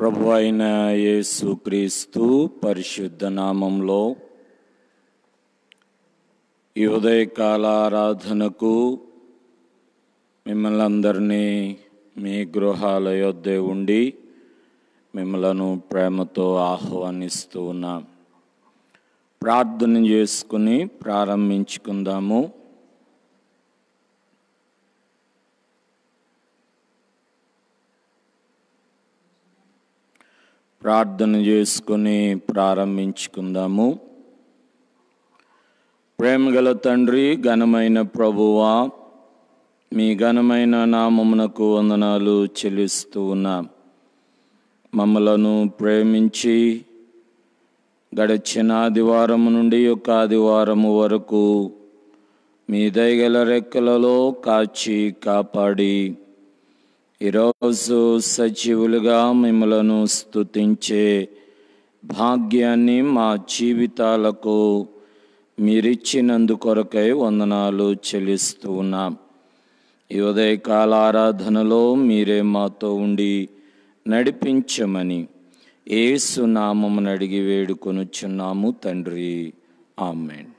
ప్రభు అయిన యేసుక్రీస్తు పరిశుద్ధ నామంలో ఈ ఉదయకాల ఆరాధనకు మిమ్మల్ని అందరినీ మీ గృహాల యొద్దే ఉండి మిమ్మలను ప్రేమతో ఆహ్వానిస్తూ ఉన్నాం. ప్రార్థన చేసుకుని ప్రారంభించుకుందాము. ప్రార్థన చేసుకుని ప్రారంభించుకుందాము. ప్రేమగల తండ్రి, ఘనమైన ప్రభువా, మీ ఘనమైన నామమునకు వందనాలు చెల్లిస్తూ ఉన్నాం. మమ్మలను ప్రేమించి గడిచిన ఆదివారం నుండి యొక్క ఆదివారము వరకు మీ దయగల రెక్కలలో కాచి కాపాడి ఈరోజు సజీవులుగా మిమ్మలను స్తుతించే భాగ్యాన్ని మా జీవితాలకు మీరిచ్చినందుకొరకై వందనాలు చెల్లిస్తూ ఉన్నాం. ఈ ఉదయకాల ఆరాధనలో మీరే మాతో ఉండి నడిపించమని యేసు నామమున అడిగి వేడుకొనుచున్నాము తండ్రి, ఆమేన్.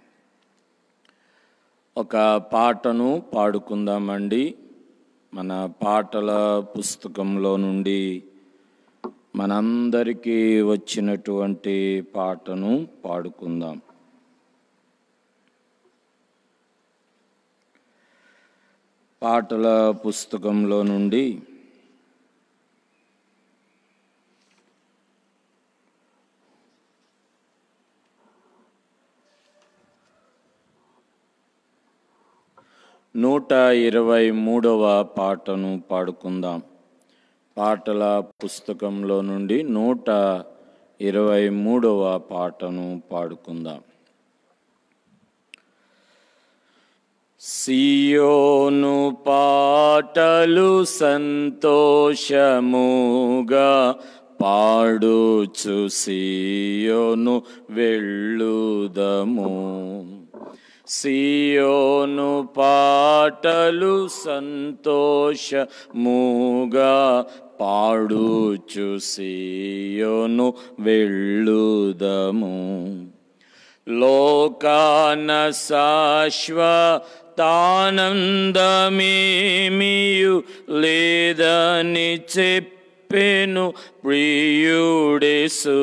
ఒక పాటను పాడుకుందామండి. మన పాటల పుస్తకంలో నుండి మనందరికీ వచ్చినటువంటి పాటను పాడుకుందాం. పాటల పుస్తకంలో నుండి నూట 23వ పాటను పాడుకుందాం. పాటల పుస్తకంలో నుండి 123వ పాటను పాడుకుందాం. సియోను పాటలు సంతోషముగా పాడుచు సియోను వెళ్ళుదము. సియోను పాటలు సంతోషముగా పాడుచు సియోను వెళ్ళుదము. లోకాన శాశ్వతానందమేమియు లేదని చెప్పెను ప్రియుడేసు.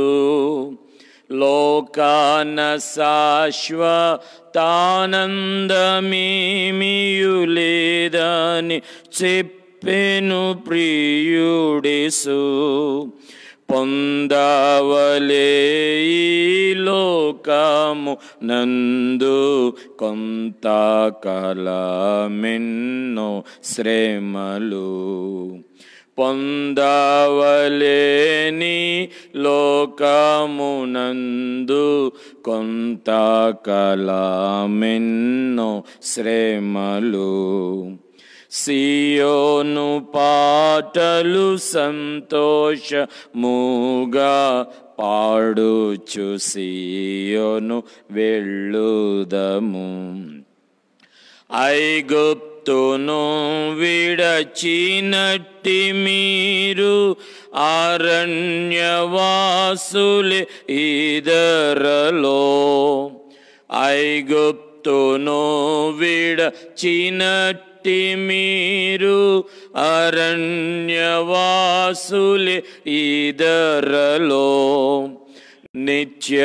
లోకాన శాశ్వతానందమేమియు లేదని చెప్పెను ప్రియుడేసు. పొందవలే ఈ లోకము నందు కొంతకాలమెన్నో శ్రమలు. పొందవలేని లోకమునందు కొంతకాలమెన్నో శ్రమలు. సియోను పాటలు సంతోషముగా పాడుచు సియోను వెళ్ళుదము. ఐగుప్తును విడచినట్టి మీరు అరణ్యవాసులే ఇదరలో. ఐగుప్తును విడచినట్టి మీరు అరణ్యవాసులే ఇదరలో. నిత్య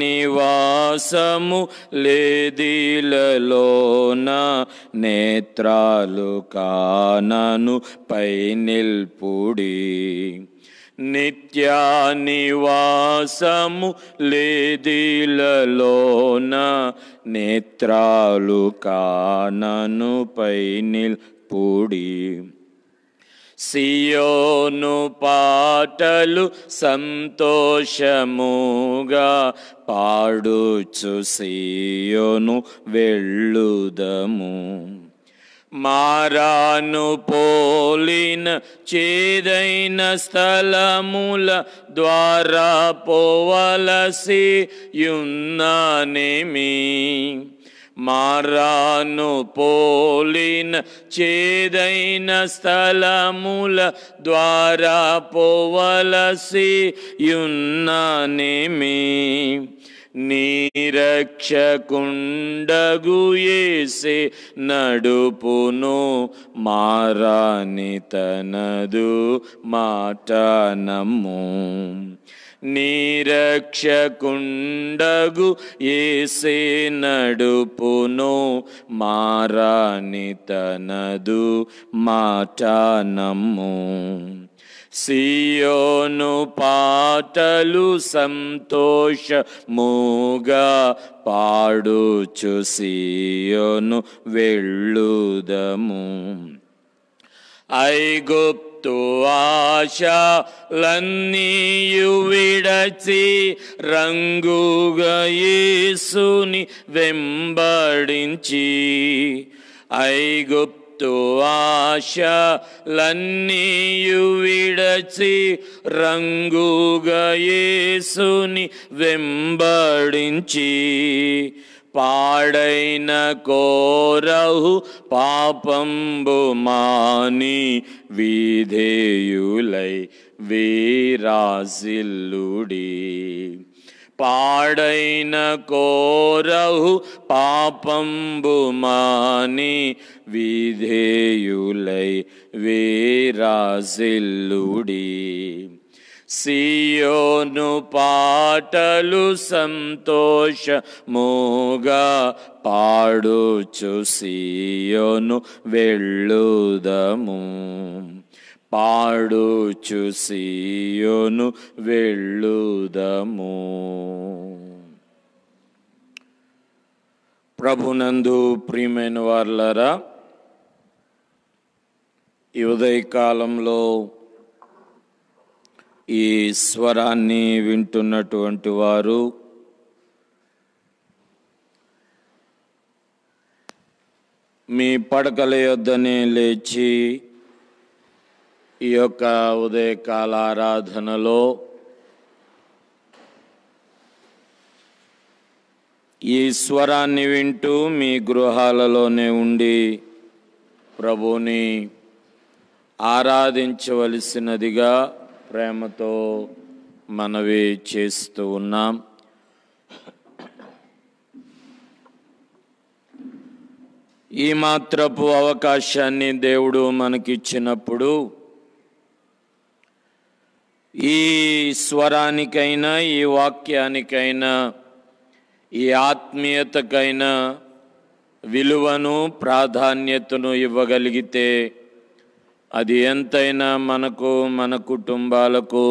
నివాసము లేదిలలోన నేత్రాలు కానను పై నిల్పుడి. నిత్య నివాసము లేదిలలోన నేత్రాలు కానను పై నిల్పుడి. సియోను పాటలు సంతోషముగా పాడుచు సియోను వెళ్ళుదము. మారాను పోలిన చేదైన స్థలముల ద్వారా పోవలసి యున్నానేమి. మారాను పోలిన చేదైన స్థలముల ద్వారా పోవలసి యున్ననేమి. నీరక్షకుండగు యేసే నడుపును మారాని తనదు మాట నమ్ము. నీరక్షకుండగు యేసే నడుపును మారాని తనదు మాట నమ్ము. సియోను పాటలు సంతోషముగా పాడుచు సియోను వెళ్ళుదము. ఐగుప్తు ఆశలన్నీయు విడచి రంగుగా యేసుని వెంబడించి. ఐగుప్తు ఆశలన్నీయు విడచి రంగుగా యేసుని వెంబడించి. పాడైన కోరహు పాపంబు మాని విధేయులై వీరాజిల్లుడి. పాడైన కోరహు పాపంబు మాని విధేయులై వీరాజిల్లుడి. సియోను పాటలు సంతోషముగా పాడుచు సియోను వెళ్ళుదము. పాడుచు సియోను వెళ్ళుదము. ప్రభునందు ప్రియమైన వారలారా, ఈ ఉదయకాలంలో ఈ స్వరాన్ని వింటున్నటువంటి వారు మీ పడకల యొద్దనే లేచి ఈ యొక్క ఉదయకాల ఆరాధనలో ఈ స్వరాన్ని వింటూ మీ గృహాలలోనే ఉండి ప్రభువుని ఆరాధించవలసినదిగా ప్రేమతో మనవి చేస్తూ ఉన్నాం. ఈ మాత్రపు అవకాశాన్ని దేవుడు మనకిచ్చినప్పుడు ఈ స్వరానికైనా ఈ వాక్యానికైనా ఈ ఆత్మీయతకైనా విలువను ప్రాధాన్యతను ఇవ్వగలిగితే అది ఎంతైనా మనకు మన కుటుంబాలకు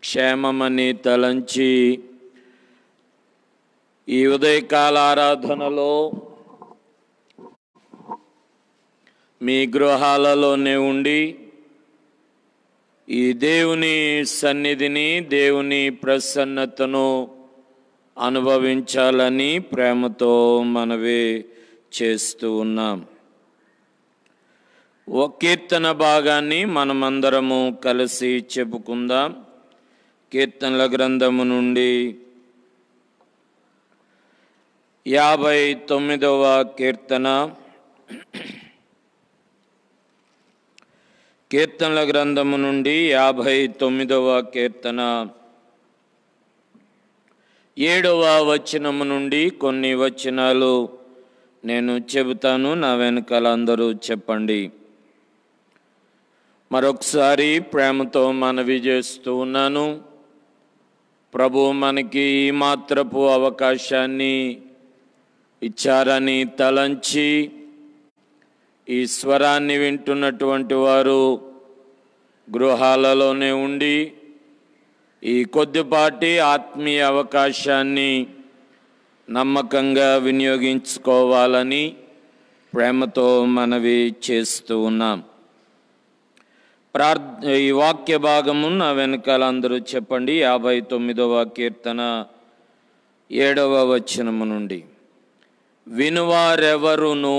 క్షేమమని తలంచి ఈ ఉదయకాల ఆరాధనలో మీ గృహాలలోనే ఉండి ఈ దేవుని సన్నిధిని దేవుని ప్రసన్నతను అనుభవించాలని ప్రేమతో మనవి చేస్తూ ఉన్నాం. ఒక కీర్తన భాగాన్ని మనమందరము కలిసి చెప్పుకుందాం. కీర్తనల గ్రంథము నుండి 59వ కీర్తన. కీర్తనల గ్రంథము నుండి 59వ కీర్తన 7వ వచనము నుండి కొన్ని వచనాలు నేను చెబుతాను. నా వెనకాల అందరూ చెప్పండి. మరొకసారి ప్రేమతో మనవి చేస్తూ ఉన్నాను. ప్రభు మనకి ఈ మాత్రపు అవకాశాన్ని ఇచ్చారని తలంచి ఈ స్వరాన్ని వింటున్నటువంటి వారు గృహాలలోనే ఉండి ఈ కొద్దిపాటి ఆత్మీయ అవకాశాన్ని నమ్మకంగా వినియోగించుకోవాలని ప్రేమతో మనవి చేస్తూ ఉన్నాం. ఈ వాక్య భాగము నా వెనకాల అందరూ చెప్పండి. 59వ కీర్తన 7వ వచనము నుండి. వినువారెవరును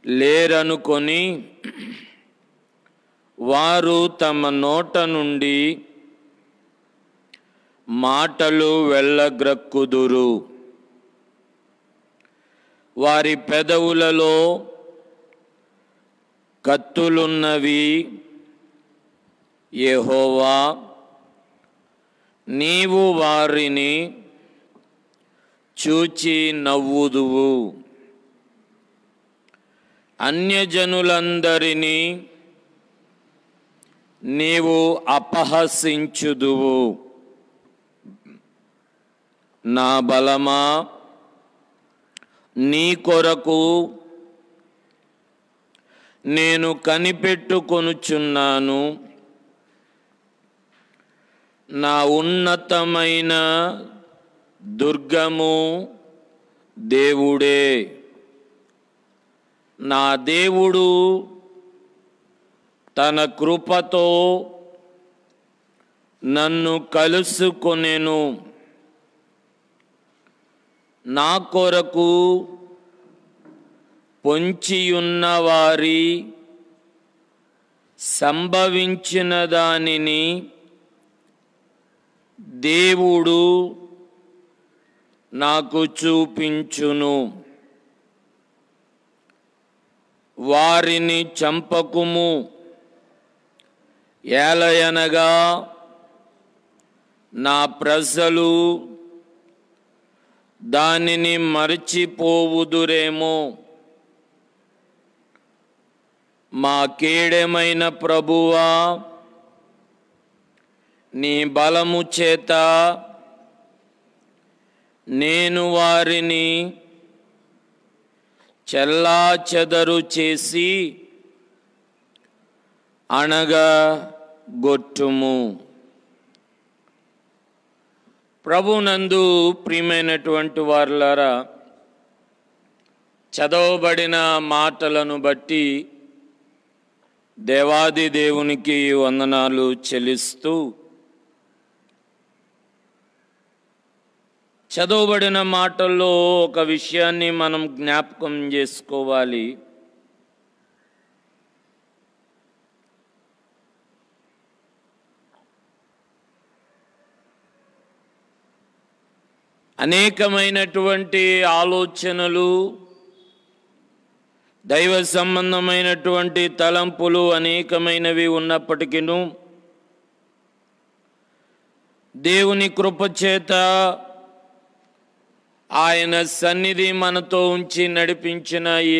లేరనుకొని వారు తమ నోట నుండి మాటలు వెళ్ళగ్రక్కుదురు. వారి పెదవులలో కత్తులున్నవి. యెహోవా, నీవు వారిని చూచి నవ్వుదువు. అన్యజనులందరినీ నీవు అపహసించుదువు. నా బలమా, నీ కొరకు నేను కనిపెట్టుకొనుచున్నాను. నా ఉన్నతమైన దుర్గము దేవుడే. నా దేవుడు తన కృపతో నన్ను కలుసుకొనెను. నా కొరకు పొంచియున్న వారి సంభవించిన దానిని దేవుడు నాకు చూపించును. వారిని చంపకుము, ఏలయనగా నా ప్రజలు దానిని మరచిపోవుదురేమో. మా కేడెమైన ప్రభువా, నీ బలము చేత నేను వారిని చెల్లాచెదరు చేసి అణగగొట్టుము. ప్రభునందు ప్రియమైనటువంటి వారులారా, చదవబడిన మాటలను బట్టి దేవాది దేవునికి వందనాలు చెల్లిస్తూ, చదవబడిన మాటల్లో ఒక విషయాన్ని మనం జ్ఞాపకం చేసుకోవాలి. అనేకమైనటువంటి ఆలోచనలు, దైవ సంబంధమైనటువంటి తలంపులు అనేకమైనవి ఉన్నప్పటికీ దేవుని కృపచేత ఆయన సన్నిధి మనతో ఉంచి నడిపించిన ఈ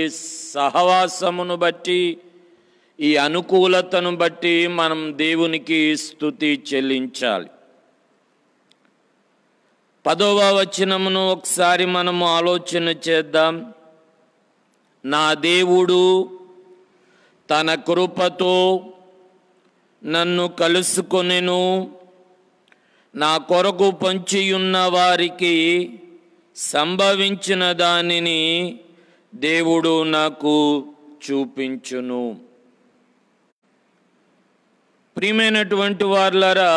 సహవాసమును బట్టి, ఈ అనుకూలతను బట్టి మనం దేవునికి స్తుతి చెల్లించాలి. 10వ వచనమును ఒకసారి మనము ఆలోచన చేద్దాం. నా దేవుడు తన కృపతో నన్ను కలుసుకొనెను. నా కొరకు పొంచియున్న వారికి సంభవించిన దానిని దేవుడు నాకు చూపించును. ప్రియమైనటువంటి వారులారా,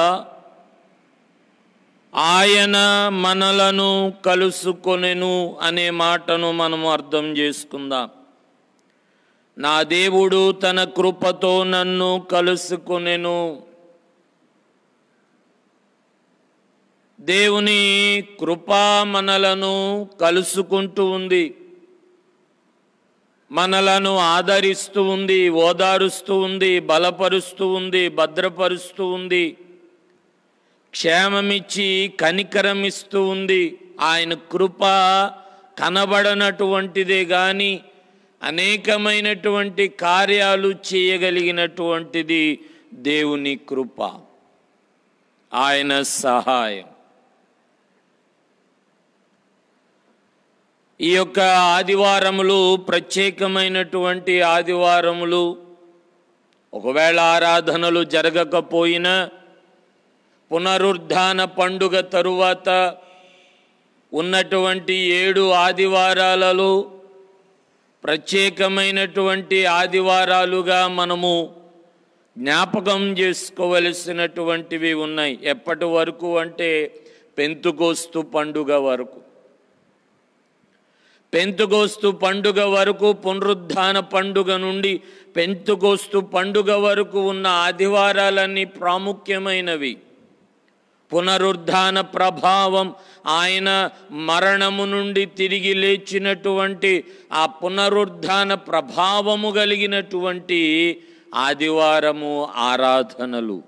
ఆయన మనలను కలుసుకొనెను అనే మాటను మనము అర్థం చేసుకుందాం. నా దేవుడు తన కృపతో నన్ను కలుసుకొనెను. దేవుని కృప మనలను కలుసుకుంటూ ఉంది, మనలను ఆదరిస్తూ ఉంది, ఓదారుస్తూ ఉంది, బలపరుస్తూ ఉంది, భద్రపరుస్తూ ఉంది, క్షేమమిచ్చి కనికరమిస్తూ ఉంది. ఆయన కృప కనబడనటువంటిదే కానీ అనేకమైనటువంటి కార్యాలు చేయగలిగినటువంటిది దేవుని కృప, ఆయన సహాయం. ఈ యొక్క ఆదివారములు ప్రత్యేకమైనటువంటి ఆదివారములు. ఒకవేళ ఆరాధనలు జరగకపోయినా పునరుద్ధాన పండుగ తరువాత ఉన్నటువంటి 7 ఆదివారాలలో ప్రత్యేకమైనటువంటి ఆదివారాలుగా మనము జ్ఞాపకం చేసుకోవలసినటువంటివి ఉన్నాయి. ఎప్పటి వరకు అంటే పెంతుకోస్తు పండుగ వరకు. పెంతుకోస్తు పండుగ వరకు, పునరుద్ధాన పండుగ నుండి పెంతుకోస్తు పండుగ వరకు ఉన్న ఆదివారాలన్నీ ప్రాముఖ్యమైనవి. పునరుద్ధాన ప్రభావం, ఆయన మరణము నుండి తిరిగి లేచినటువంటి ఆ పునరుద్ధాన ప్రభావము కలిగినటువంటి ఆదివారము ఆరాధనలు.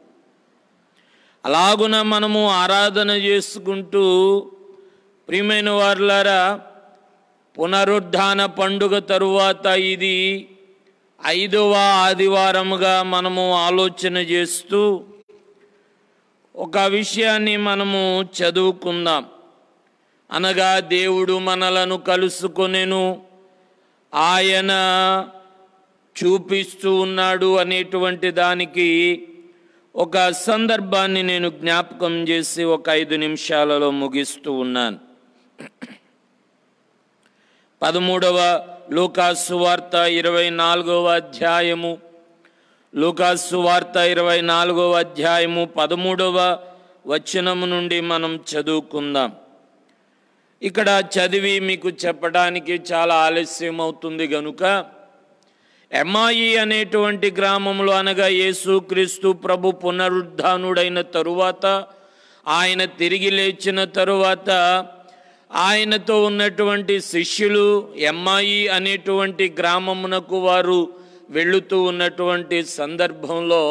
అలాగున మనము ఆరాధన చేసుకుంటూ ప్రియమైన వారులారా, పునరుద్ధాన పండుగ తరువాత ఇది 5వ ఆదివారముగా మనము ఆలోచన చేస్తూ ఒక విషయాన్ని మనము చదువుకుందాం. అనగా దేవుడు మనలను కలుసుకొనెను, ఆయన చూపిస్తూ ఉన్నాడు అనేటువంటి దానికి ఒక సందర్భాన్ని నేను జ్ఞాపకం చేసి ఒక 5 నిమిషాలలో ముగిస్తూ ఉన్నాను. 13వ లూకాసు వార్త 24వ అధ్యాయము, లూకాసు వార్త 24వ అధ్యాయము 13వ వచనము నుండి మనం చదువుకుందాం. ఇక్కడ చదివి మీకు చెప్పడానికి చాలా ఆలస్యం అవుతుంది గనుక ఎమ్మాయి అనేటువంటి గ్రామంలో, అనగా యేసుక్రీస్తు ప్రభు పునరుద్ధానుడైన తరువాత, ఆయన తిరిగి లేచిన తరువాత ఆయనతో ఉన్నటువంటి శిష్యులు ఎమ్మాయి అనేటువంటి గ్రామమునకు వారు వెళుతూ ఉన్నటువంటి సందర్భంలో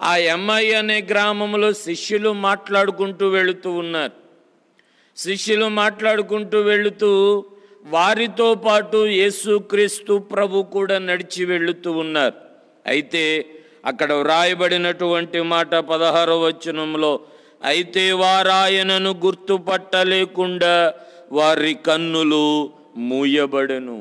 ఆ ఎమ్మాయి అనే గ్రామంలో శిష్యులు మాట్లాడుకుంటూ వెళుతూ ఉన్నారు. శిష్యులు మాట్లాడుకుంటూ వెళుతూ వారితో పాటు యేసుక్రీస్తు ప్రభు కూడా నడిచి వెళుతూ ఉన్నారు. అయితే అక్కడ వ్రాయబడినటువంటి మాట 16వ వచనంలో, అయితే వారాయనను గుర్తుపట్టలేకుండా వారి కన్నులు మూయబడెను.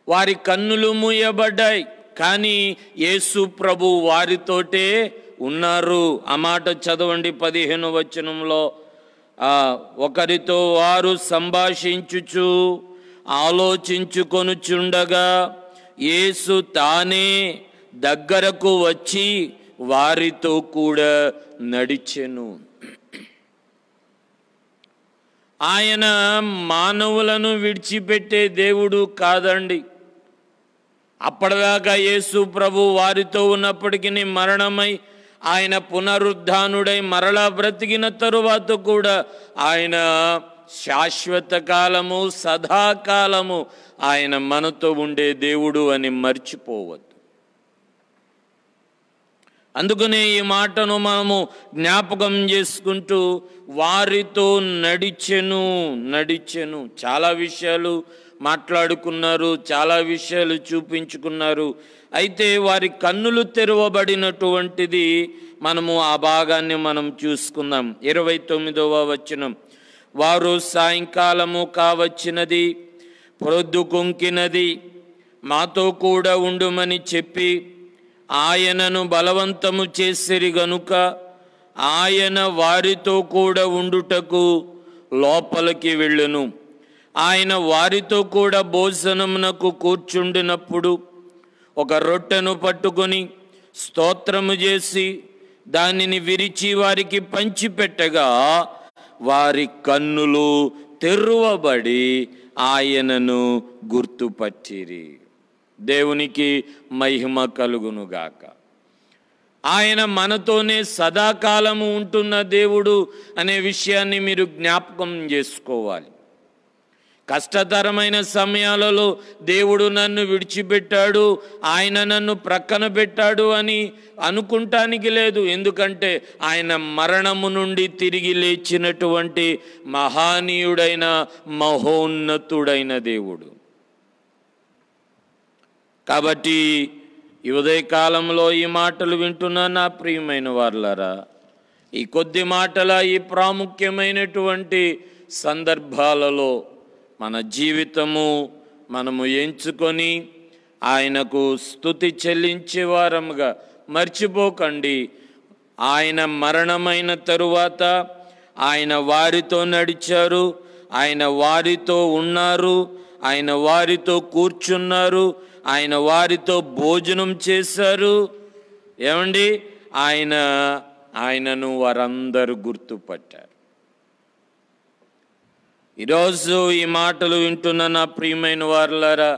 వారి కన్నులు మూయబడ్డాయి, కానీ యేసు ప్రభు వారితోటే ఉన్నారు. ఆ మాట చదవండి 15వ వచనంలో, ఒకరితో వారు సంభాషించుచు ఆలోచించుకొనుచుండగా యేసు తానే దగ్గరకు వచ్చి వారితో కూడా నడిచెను. ఆయన మానవులను విడిచిపెట్టే దేవుడు కాదండి. అప్పటిదాకా యేసు ప్రభు వారితో ఉన్నప్పటికీ మరణమై ఆయన పునరుద్ధానుడై మరలా బ్రతికిన తరువాత కూడా ఆయన శాశ్వత కాలము, సదాకాలము ఆయన మనతో ఉండే దేవుడు అని మర్చిపోవద్దు. అందుకనే ఈ మాటను మనము జ్ఞాపకం చేసుకుంటూ వారితో నడిచెను. చాలా విషయాలు మాట్లాడుకున్నారు, చాలా విషయాలు చూపించుకున్నారు. అయితే వారి కన్నులు తెరవబడినటువంటిది మనము ఆ భాగాన్ని మనం చూసుకుందాం. 29వ వచనం, వారు సాయంకాలము కావచ్చినది, ప్రొద్దు కొంకినది, మాతో కూడా ఉండుమని చెప్పి ఆయనను బలవంతము చేసిరి గనుక ఆయన వారితో కూడా ఉండుటకు లోపలికి వెళ్ళెను. ఆయన వారితో కూడా భోజనమునకు కూర్చుండినప్పుడు ఒక రొట్టెను పట్టుకొని స్తోత్రము చేసి దానిని విరిచి వారికి పంచిపెట్టగా వారి కన్నులు తెరువబడి ఆయనను గుర్తుపట్టిరి. దేవునికి మహిమ కలుగునుగాక. ఆయన మనతోనే సదాకాలము ఉంటున్న దేవుడు అనే విషయాన్ని మీరు జ్ఞాపకం చేసుకోవాలి. కష్టతరమైన సమయాలలో దేవుడు నన్ను విడిచిపెట్టాడు, ఆయన నన్ను ప్రక్కన పెట్టాడు అని అనుకుంటానికి లేదు. ఎందుకంటే ఆయన మరణము నుండి తిరిగి లేచినటువంటి మహానీయుడైన మహోన్నతుడైన దేవుడు. కాబట్టి ఈ ఉదయకాలంలో ఈ మాటలు వింటున్న నా ప్రియమైన వారులారా, ఈ కొద్ది మాటల ఈ ప్రాముఖ్యమైనటువంటి సందర్భాలలో మన జీవితము మనము ఎంచుకొని ఆయనకు స్తుతి చెల్లించే వారముగా మర్చిపోకండి. ఆయన మరణమైన తరువాత ఆయన వారితో నడిచారు, ఆయన వారితో ఉన్నారు, ఆయన వారితో కూర్చున్నారు, ఆయన వారితో భోజనం చేశారు. ఏమండి, ఆయనను వారందరూ గుర్తుపట్టారు. ఈరోజు ఈ మాటలు వింటున్న నా ప్రియమైన వారులారా,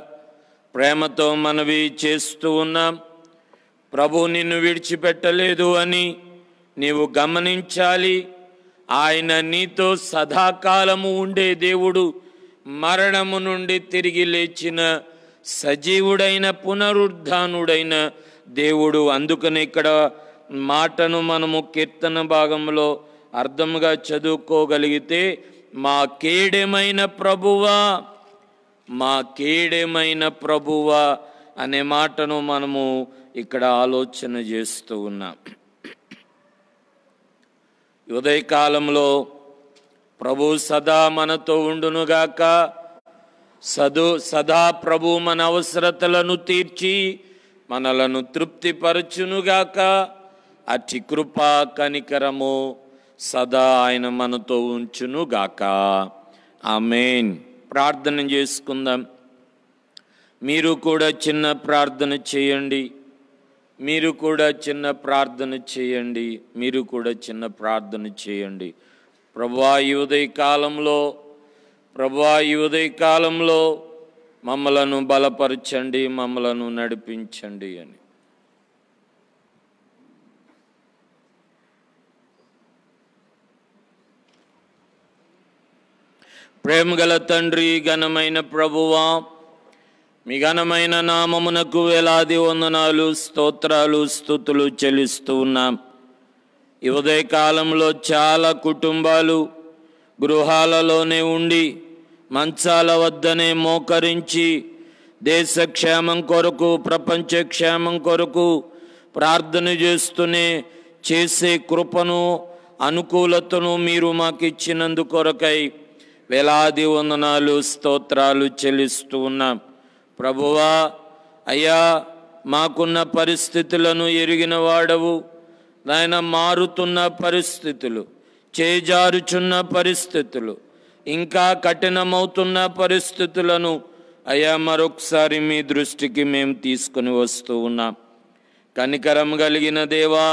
ప్రేమతో మనవి చేస్తూ ఉన్నాం. ప్రభు నిన్ను విడిచిపెట్టలేదు అని నీవు గమనించాలి. ఆయన నీతో సదాకాలము ఉండే దేవుడు, మరణము నుండి తిరిగి లేచిన సజీవుడైన పునరుద్ధానుడైన దేవుడు. అందుకని ఇక్కడ మాటను మనము కీర్తన భాగంలో అర్థంగా చదువుకోగలిగితే, మా కేడెమైన ప్రభువా, మా కేడెమైన ప్రభువా అనే మాటను మనము ఇక్కడ ఆలోచన చేస్తూ ఉన్నాం. ఉదయకాలంలో ప్రభు సదా మనతో ఉండునుగాక. సదా ప్రభు మన అవసరతలను తీర్చి మనలను తృప్తిపరచునుగాక. అట్టి కృపా కనికరము సదా ఆయన మనతో ఉంచునుగాక. ఆమేన్. ప్రార్థన చేసుకుందాం. మీరు కూడా చిన్న ప్రార్థన చేయండి. మీరు కూడా చిన్న ప్రార్థన చేయండి. మీరు కూడా చిన్న ప్రార్థన చేయండి. ప్రభువా, ఈ ఉదయకాలంలో మమ్మలను బలపరచండి, మమ్మలను నడిపించండి అని. ప్రేమగల తండ్రి, ఘనమైన ప్రభువా, మీ ఘనమైన నామమునకు వేలాది వందనాలు, స్తోత్రాలు, స్తుతులు చెల్లిస్తూ ఉన్నాం. ఈ ఉదయకాలంలో చాలా కుటుంబాలు గృహాలలోనే ఉండి మంచాల వద్దనే మోకరించి దేశ క్షేమం కొరకు, ప్రపంచ క్షేమం కొరకు ప్రార్థన చేసే కృపను, అనుకూలతను మీరు మాకు ఇచ్చినందు కొరకై వేలాది వందనాలు, స్తోత్రాలు చెల్లిస్తూ ఉన్నాం. ప్రభువా, అయ్యా, మాకున్న పరిస్థితులను ఎరిగిన వాడవు నాయన. మారుతున్న పరిస్థితులు, చేజారుచున్న పరిస్థితులు, ఇంకా కఠినమవుతున్న పరిస్థితులను అయ్యా మరొకసారి మీ దృష్టికి మేము తీసుకుని వస్తూ ఉన్నాం. కనికరం కలిగిన దేవా,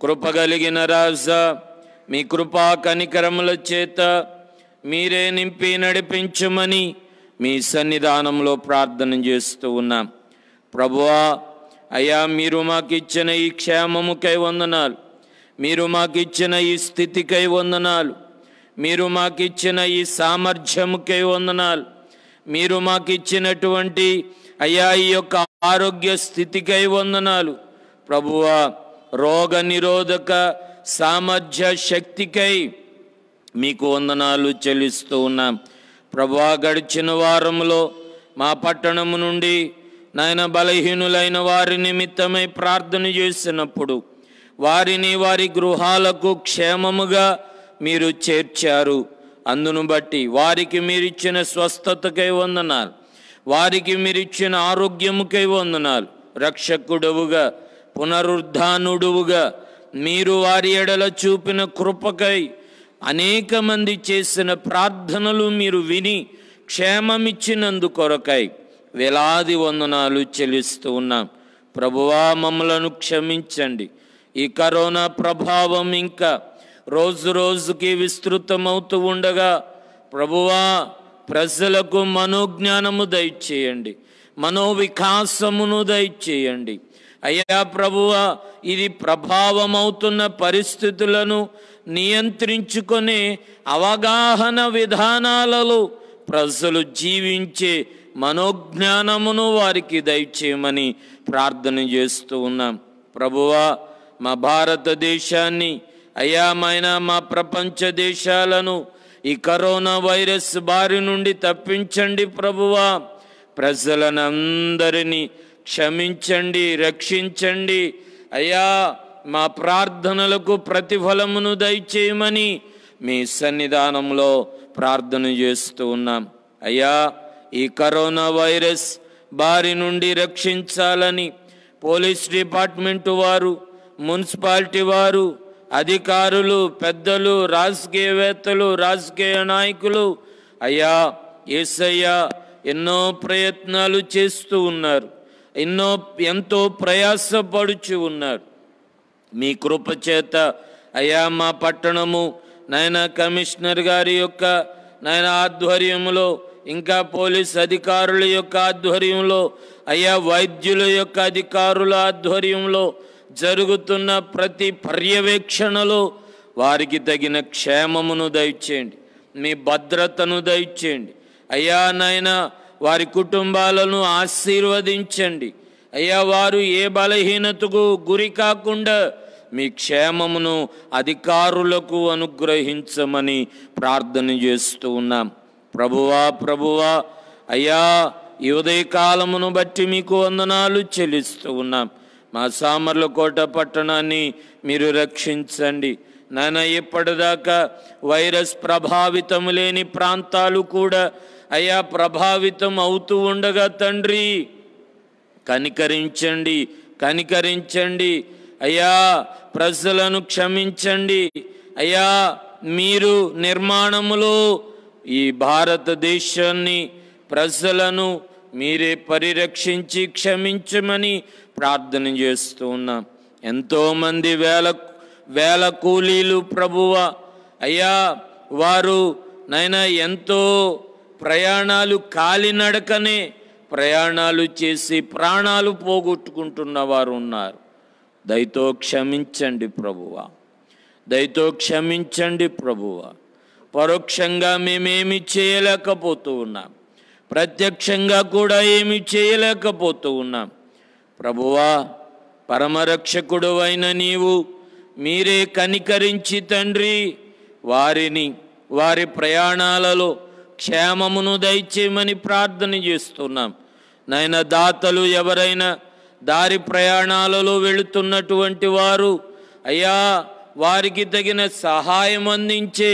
కృప కలిగిన రాజా, మీ కృపా కనికరముల చేత మీరే నింపి నడిపించమని మీ సన్నిధానంలో ప్రార్థన చేస్తూ ఉన్నాం. ప్రభువా, అయ్యా, మీరు మాకు ఇచ్చిన ఈ క్షేమముకై వందనాలు. మీరు మాకు ఇచ్చిన ఈ స్థితికై వందనాలు. మీరు మాకు ఇచ్చిన ఈ సామర్థ్యముకై వందనాలు. మీరు మాకు ఇచ్చినటువంటి అయ్యా ఈ యొక్క ఆరోగ్య స్థితికై వందనాలు. ప్రభువా, రోగ నిరోధక సామర్థ్య శక్తికై మీకు వందనాలు చెల్లిస్తూ ఉన్నాం. ప్రభువా, గడిచిన వారంలో మా పట్టణము నుండి నాయన బలహీనులైన వారి నిమిత్తమై ప్రార్థన చేసినప్పుడు వారిని వారి గృహాలకు క్షేమముగా మీరు చేర్చారు. అందును బట్టి వారికి మీరిచ్చిన స్వస్థతకై వందనాలు, వారికి మీరిచ్చిన ఆరోగ్యముకై వందనాలు. రక్షకుడవుగా, పునరుద్ధానుడువుగా మీరు వారి ఎడల చూపిన కృపకై అనేక మంది చేసిన ప్రార్థనలు మీరు విని క్షేమమిచ్చినందు కొరకై వేలాది వందనాలు చెల్లిస్తూ ఉన్నాం. ప్రభువా, మమ్మలను క్షమించండి. ఈ కరోనా ప్రభావం ఇంకా రోజు రోజుకి విస్తృతమవుతూ ఉండగా ప్రభువా, ప్రజలకు మనోజ్ఞానము దయచేయండి, మనోవికాసమును దయచేయండి. అయ్యా ప్రభువా, ఇది ప్రభావమవుతున్న పరిస్థితులను నియంత్రించుకునే అవగాహన విధానాలలో ప్రజలు జీవించే మనోజ్ఞానమును వారికి దయచేయమని ప్రార్థన చేస్తూ ఉన్నాం. ప్రభువా, మా భారతదేశాన్ని అయ్యా మా ప్రపంచ దేశాలను ఈ కరోనా వైరస్ బారి నుండి తప్పించండి. ప్రభువా, ప్రజలనందరినీ క్షమించండి, రక్షించండి. అయ్యా, మా ప్రార్థనలకు ప్రతిఫలమును దయచేయమని మీ సన్నిధానంలో ప్రార్థన చేస్తూ ఉన్నాం. అయ్యా, ఈ కరోనా వైరస్ బారి నుండి రక్షించాలని పోలీస్ డిపార్ట్మెంటు వారు, మున్సిపాలిటీ వారు, అధికారులు, పెద్దలు, రాజకీయవేత్తలు, రాజకీయ నాయకులు అయ్యా యేసయ్యా ఎన్నో ప్రయత్నాలు చేస్తూ ఉన్నారు, ఎంతో ప్రయాసపడుచు ఉన్నారు. మీ కృప చేత అయ్యా మా పట్టణము నాయన కమిషనర్ గారి యొక్క నాయన ఆధ్వర్యంలో ఇంకా పోలీస్ అధికారుల యొక్క ఆధ్వర్యంలో, అయా వైద్యుల యొక్క అధికారుల ఆధ్వర్యంలో జరుగుతున్న ప్రతి పర్యవేక్షణలో వారికి తగిన క్షేమమును దయచేయండి, మీ భద్రతను దయచేయండి. అయ్యా నాయన, వారి కుటుంబాలను ఆశీర్వదించండి. అయ్యా, వారు ఏ బలహీనతకు గురి కాకుండా మీ క్షేమమును అధికారులకు అనుగ్రహించమని ప్రార్థన చేస్తూ ఉన్నాం. ప్రభువా అయ్యా, ఈ ఉదయకాలమును బట్టి మీకు వందనాలు చెల్లిస్తూ ఉన్నాం. మా సామర్లకోట పట్టణాన్ని మీరు రక్షించండి నాయన. ఇప్పటిదాకా వైరస్ ప్రభావితం లేని ప్రాంతాలు కూడా అయ్యా ప్రభావితం అవుతూ ఉండగా తండ్రి కనికరించండి అయ్యా, ప్రజలను క్షమించండి అయ్యా. మీరు నిర్మాణములో ఈ భారతదేశాన్ని, ప్రజలను మీరే పరిరక్షించి క్షమించమని ప్రార్థన చేస్తూ ఉన్నాం. ఎంతోమంది వేల కూలీలు ప్రభువా అయ్యా, వారు నైనా ఎంతో ప్రయాణాలు కాలినడకనే ప్రయాణాలు చేసి ప్రాణాలు పోగొట్టుకుంటున్న వారు ఉన్నారు. దయతో క్షమించండి ప్రభువా. పరోక్షంగా మేమేమి చేయలేకపోతూ ఉన్నాం, ప్రత్యక్షంగా కూడా ఏమి చేయలేకపోతూ ఉన్నాం. ప్రభువా, పరమరక్షకుడు అయిన నీవు మీరే కనికరించి తండ్రి వారి ప్రయాణాలలో క్షేమమును దయచేయమని ప్రార్థన చేస్తున్నాం. నాయన, దాతలు ఎవరైనా దారి ప్రయాణాలలో వెళుతున్నటువంటి వారు అయ్యా, వారికి తగిన సహాయం అందించే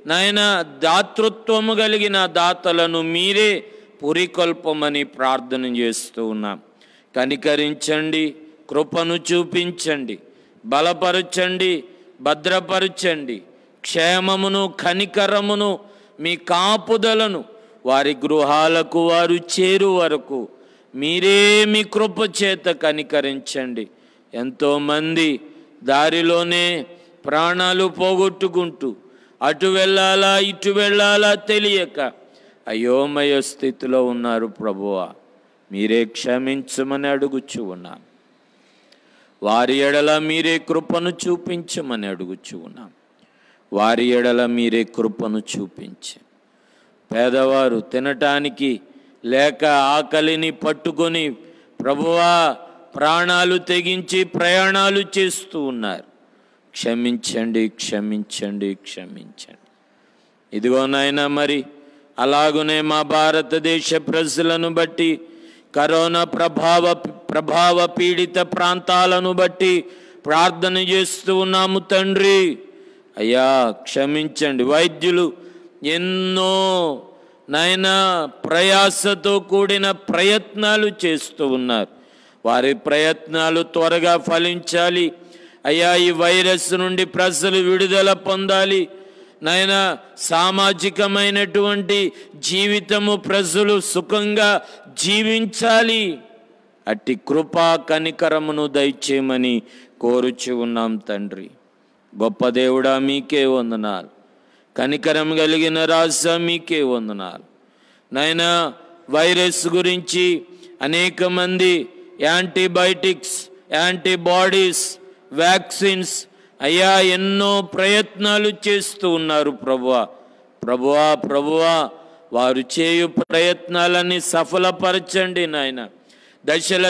నాయన దాతృత్వము కలిగిన దాతలను మీరే పురికొల్పమని ప్రార్థన చేస్తూ ఉన్నాం. కనికరించండి, కృపను చూపించండి, బలపరచండి, భద్రపరచండి. క్షేమమును కనికరమును మీ కాపుదలను వారి గృహాలకు వారు చేరు వరకు మీరే మీ కృప చేత కనికరించండి. ఎంతోమంది దారిలోనే ప్రాణాలు పోగొట్టుకుంటూ అటు వెళ్ళాలా ఇటు వెళ్ళాలా తెలియక అయోమయ స్థితిలో ఉన్నారు. ప్రభువా, మీరే క్షమించమని అడుగుచూ ఉన్నాం. వారి ఎడల మీరే కృపను చూపించమని అడుగుచూ ఉన్నాం. వారి ఎడల మీరే కృపను చూపించి, పేదవారు తినటానికి లేక ఆకలిని పట్టుకొని ప్రభువా ప్రాణాలు తెగించి ప్రయాణాలు చేస్తూ ఉన్నారు. క్షమించండి. ఇదిగో నాయనా, మరి అలాగునే మా భారతదేశ ప్రజలను బట్టి, కరోనా ప్రభావ పీడిత ప్రాంతాలను బట్టి ప్రార్థన చేస్తూ ఉన్నాము తండ్రి. అయ్యా, క్షమించండి. వైద్యులు ఎన్నో నాయనా ప్రయాసతో కూడిన ప్రయత్నాలు చేస్తూ ఉన్నారు. వారి ప్రయత్నాలు త్వరగా ఫలించాలి అయ్యా. ఈ వైరస్ నుండి ప్రజలు విడుదల పొందాలి నాయనా. సామాజికమైనటువంటి జీవితము ప్రజలు సుఖంగా జీవించాలి. అట్టి కృపా కనికరమును దయచేయమని కోరుచు ఉన్నాం తండ్రి. గొప్ప దేవుడా, మీకే వందనాలు. కనికరం కలిగిన రాజా, మీకే వందనాలు నాయనా. వైరస్ గురించి అనేక మంది యాంటీబయాటిక్స్, యాంటీబాడీస్, వ్యాక్సిన్స్ అయ్యా ఎన్నో ప్రయత్నాలు చేస్తూ ఉన్నారు. ప్రభువా వారు చేయు ప్రయత్నాలన్నీ సఫలపరచండి నాయన.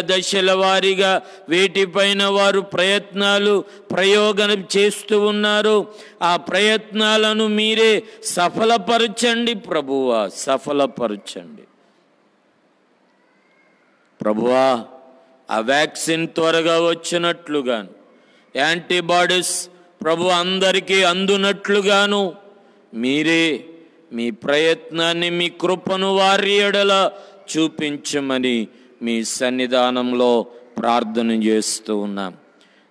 దశల వారీగా వీటిపైన వారు ప్రయోగం చేస్తూ ఉన్నారు. ఆ ప్రయత్నాలను మీరే సఫలపరచండి ప్రభువా, సఫలపరచండి ప్రభువా. ఆ వ్యాక్సిన్ త్వరగా వచ్చినట్లుగాను, యాంటీబాడీస్ ప్రభు అందరికీ అందునట్లుగాను మీరే మీ ప్రయత్నాన్ని, మీ కృపను వారి ఎడల చూపించమని మీ సన్నిధానంలో ప్రార్థన చేస్తూ ఉన్నాం.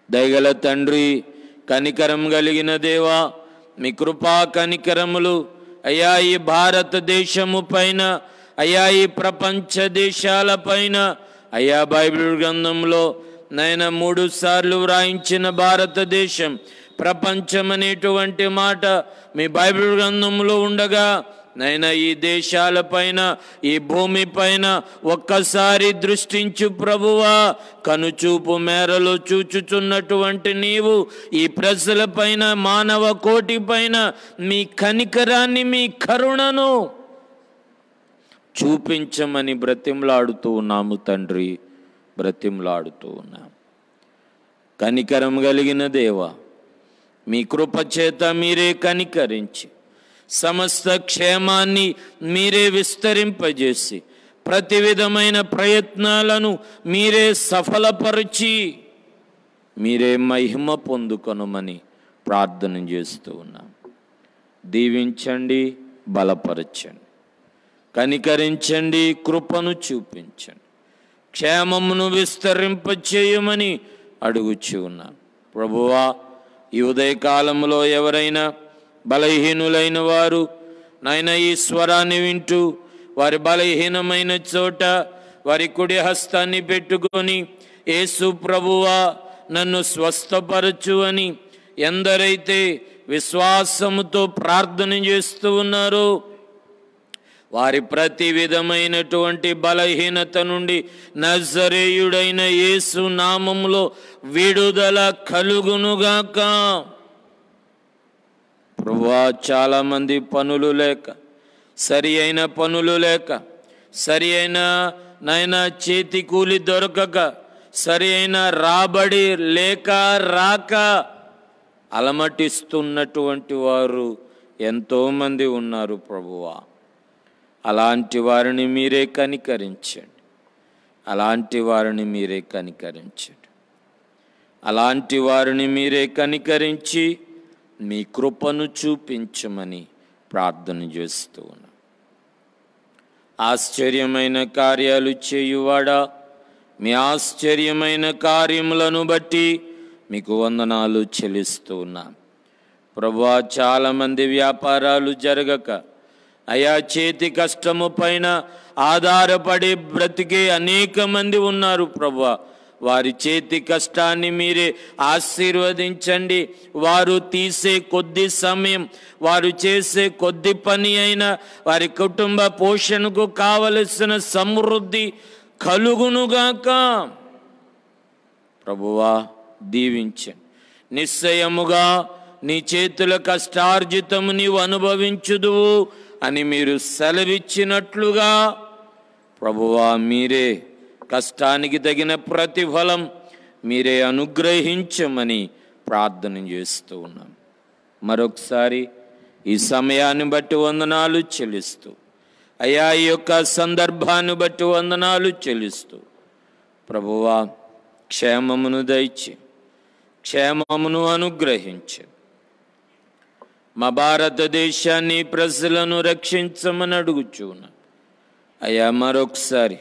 దయగల తండ్రి, కనికరం కలిగిన దేవా, మీ కృపా కనికరములు అయ్యా ఈ భారతదేశము పైన, అయ్యా ఈ ప్రపంచ దేశాల పైన, అయ్యా బైబిల్ గ్రంథంలో నైనా 3 సార్లు వ్రాయించిన భారతదేశం, ప్రపంచం అనేటువంటి మాట మీ బైబిల్ గ్రంథంలో ఉండగా నైనా ఈ దేశాలపైన, ఈ భూమిపైన ఒక్కసారి దృష్టించు ప్రభువా. కనుచూపు మేరలో చూచుచున్నటువంటి నీవు ఈ ప్రజలపైన, మానవ కోటి పైన మీ కనికరాన్ని, మీ కరుణను చూపించమని బ్రతిమలాడుతూ ఉన్నాము తండ్రి, బ్రతిమలాడుతూ ఉన్నాము. కనికరం కలిగిన దేవా, మీ కృపచేత మీరే కనికరించి సమస్త క్షేమాన్ని మీరే విస్తరింపజేసి ప్రతి విధమైన ప్రయత్నాలను మీరే సఫలపరిచి మీరే మహిమ పొందుకొనమని ప్రార్థన చేస్తూ ఉన్నాం. దీవించండి, బలపరచండి, కనికరించండి, కృపను చూపించండి, క్షేమమును విస్తరింపచేయమని అడుగుచూ ఉన్నాను. ప్రభువా, ఈ ఉదయకాలంలో ఎవరైనా బలహీనులైన వారు నాయనా ఈ స్వరాన్ని వింటూ వారి బలహీనమైన చోట వారి కుడి హస్తాన్ని పెట్టుకొని యేసు ప్రభువా నన్ను స్వస్థపరచు అని ఎందరైతే విశ్వాసముతో ప్రార్థన చేస్తూ ఉన్నారో వారి ప్రతి విధమైనటువంటి బలహీనత నుండి నజరేయుడైన యేసు నామములో విడుదల కలుగునుగాక. ప్రభువా, చాలామంది పనులు లేక, సరి అయిన పనులు లేక, సరి అయిన నాయన చేతి కూలి దొరకక, సరి అయిన రాబడి లేక రాక అలమటిస్తున్నటువంటి వారు ఎంతోమంది ఉన్నారు ప్రభువా. అలాంటి వారిని మీరే కనికరించండి, అలాంటి వారిని మీరే కనికరించండి, అలాంటి వారిని మీరే కనికరించి మీ కృపను చూపించమని ప్రార్థన చేస్తూ ఉన్నాం. ఆశ్చర్యమైన కార్యాలు చేయువాడా, మీ ఆశ్చర్యమైన కార్యములను బట్టి మీకు వందనాలు చెల్లిస్తూ ఉన్నాం. ప్రభువా, చాలామంది వ్యాపారాలు జరగక అయా చేతి కష్టము పైన ఆధారపడి బ్రతికే అనేక మంది ఉన్నారు ప్రభువా. వారి చేతి కష్టాన్ని మీరే ఆశీర్వదించండి. వారు తీసే కొద్ది సమయం, వారు చేసే కొద్ది పని అయినా వారి కుటుంబ పోషణకు కావలసిన సమృద్ధి కలుగునుగాక. ప్రభువా, దీవించండి. నిశ్చయముగా నీ చేతుల కష్టార్జితము నీవు అనుభవించుదువు అని మీరు సెలవిచ్చినట్లుగా ప్రభువా మీరే కష్టానికి తగిన ప్రతిఫలం మీరే అనుగ్రహించమని ప్రార్థన చేస్తూ ఉన్నాం. మరొకసారి ఈ సమయాన్ని బట్టి వందనాలు చెల్లిస్తూ, అయ్యా ఈ యొక్క సందర్భాన్ని బట్టి వందనాలు చెల్లిస్తూ ప్రభువా క్షేమమును దయచి, క్షేమమును అనుగ్రహించు. మా భారతదేశాన్ని, ప్రజలను రక్షించమని అడుగుచున్నా. అయ్యా మరొకసారి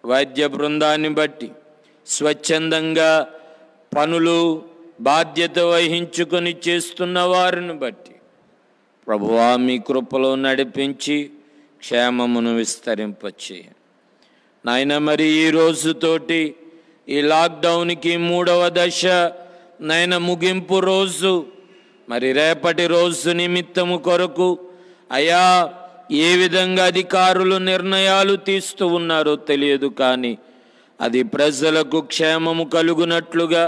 వైద్య బృందాన్ని బట్టి, స్వచ్ఛందంగా పనులు బాధ్యత వహించుకొని చేస్తున్న వారిని బట్టి ప్రభువా మీ కృపలో నడిపించి క్షేమమును విస్తరింపచేయండి నాయన. మరి ఈ రోజుతోటి ఈ లాక్డౌన్కి 3వ దశ నాయన ముగింపు రోజు. మరి రేపటి రోజు నిమిత్తము కొరకు అయా ఏ విధంగా అధికారులు నిర్ణయాలు తీస్తూ ఉన్నారో తెలియదు, కానీ అది ప్రజలకు క్షేమము కలుగునట్లుగా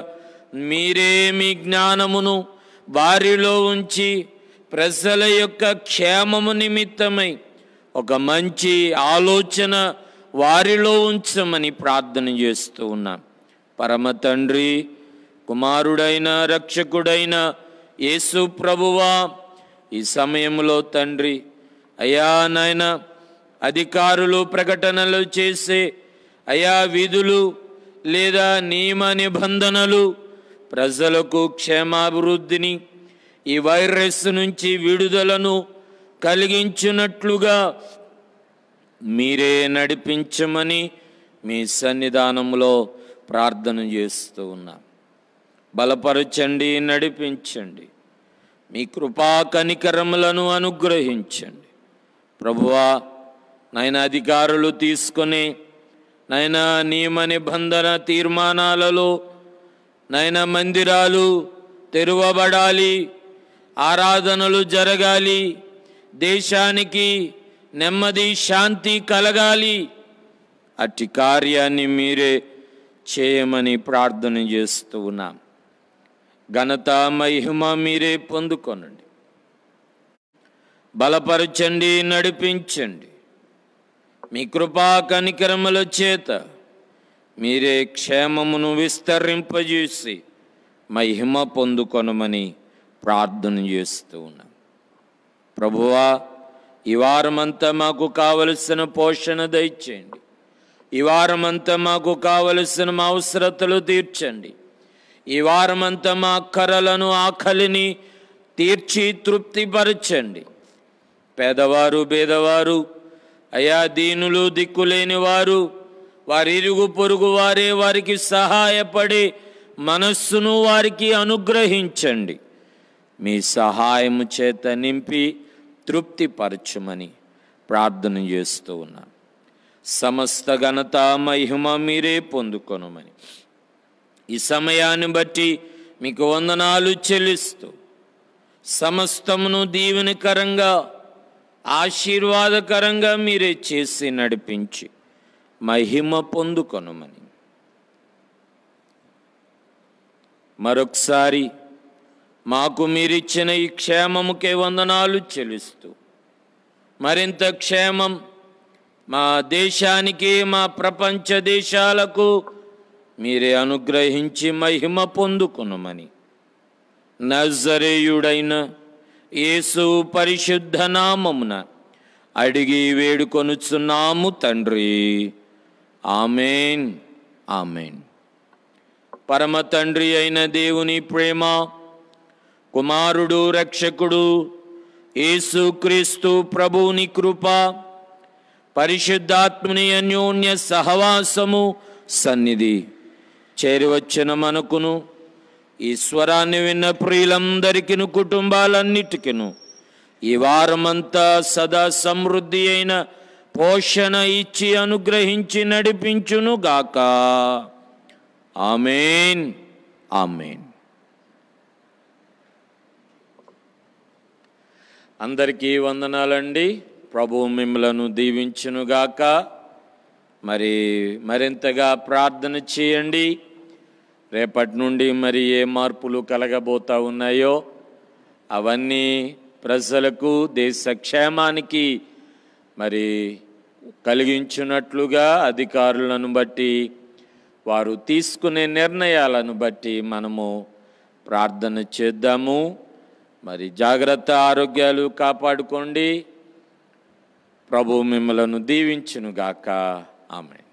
మీరే మీ జ్ఞానమును వారిలో ఉంచి ప్రజల యొక్క క్షేమము నిమిత్తమై ఒక మంచి ఆలోచన వారిలో ఉంచమని ప్రార్థన చేస్తూ ఉన్నాం. పరమ తండ్రి, కుమారుడైన రక్షకుడైన యేసు ప్రభువా, ఈ సమయంలో తండ్రి అయా నాయన అధికారులు ప్రకటనలు చేసే అయా విధులు లేదా నియమ నిబంధనలు ప్రజలకు క్షేమాభివృద్ధిని, ఈ వైరస్ నుంచి విడుదలను కలిగించినట్లుగా మీరే నడిపించమని మీ సన్నిధానంలో ప్రార్థన చేస్తూ ఉన్నాం. బలపరచండి, నడిపించండి, మీ కృపా కనికరములను అనుగ్రహించండి ప్రభువా. నాయన అధికారులు తీసుకునే నాయన నియమ నిబంధన తీర్మానాలలో నాయన మందిరాలు తెరవబడాలి, ఆరాధనలు జరగాలి, దేశానికి నెమ్మది శాంతి కలగాలి. అట్టి కార్యాన్ని మీరే చేయమని ప్రార్థన చేస్తూ ఉన్నాం. ఘనత మహిమ మీరే పొందుకొనండి. బలపరచండి, నడిపించండి. మీ కృపా కనికరముల చేత మీరే క్షేమమును విస్తరింపజేసి మహిమ పొందుకొనమని ప్రార్థన చేస్తూ ఉన్నాం. ప్రభువా, ఈ వారమంతా మాకు కావలసిన పోషణ దయచేయండి. ఈ వారమంతా మాకు కావలసిన మా అవసరతలు తీర్చండి. ఈ వారమంతా మా అక్కరలను, ఆకలిని తీర్చి తృప్తిపరచండి. పేదవారు, బేదవారు, అయా దీనులు, దిక్కులేని వారు, వారి ఇరుగు పొరుగు వారే వారికి సహాయపడే మనస్సును వారికి అనుగ్రహించండి. మీ సహాయము చేత నింపి తృప్తిపరచుమని ప్రార్థన చేస్తూ ఉన్నాను. సమస్త ఘనత మహిమ మీరే పొందుకొనమని ఈ సమయాన్ని బట్టి మీకు వందనాలు చెల్లిస్తూ, సమస్తమును దీవెనకరంగా, ఆశీర్వాదకరంగా మీరే చేసి నడిపించి మహిమ పొందుకొనమని మరొకసారి మాకు మీరిచ్చిన ఈ క్షేమముకే వందనాలు చెల్లిస్తూ, మరింత క్షేమం మా దేశానికి, మా ప్రపంచ దేశాలకు మీరే అనుగ్రహించి మహిమ పొందుకొనమని నజరేయుడైన యేసు పరిశుద్ధ నామమున అడిగి వేడుకొనుచున్నాము తండ్రి. ఆమేన్, ఆమేన్. పరమ తండ్రి అయిన దేవుని ప్రేమ, కుమారుడు రక్షకుడు యేసుక్రీస్తు ప్రభువుని కృప, పరిశుద్ధాత్మని అన్యోన్య సహవాసము, సన్నిధి చేరివచ్చిన మనకును, ఈ స్వరాన్ని విన్న ప్రియులందరికీ, కుటుంబాలన్నిటికీ ఈ వారమంతా సదా సమృద్ధి అయిన పోషణ ఇచ్చి అనుగ్రహించి నడిపించును గాక. ఆమేన్, ఆమేన్. అందరికీ వందనాలండి. ప్రభువు మిమ్మలను దీవించునుగాక. మరింతగా ప్రార్థన చేయండి. రేపటి నుండి ఏ మార్పులు కలగబోతా ఉన్నాయో అవన్నీ ప్రజలకు, దేశ క్షేమానికి కలిగించున్నట్లుగా అధికారులను బట్టి, వారు తీసుకునే నిర్ణయాలను బట్టి మనము ప్రార్థన చేద్దాము. జాగ్రత్త, ఆరోగ్యాలు కాపాడుకోండి. ప్రభు మిమ్మలను దీవించునుగాక. ఆమేన్.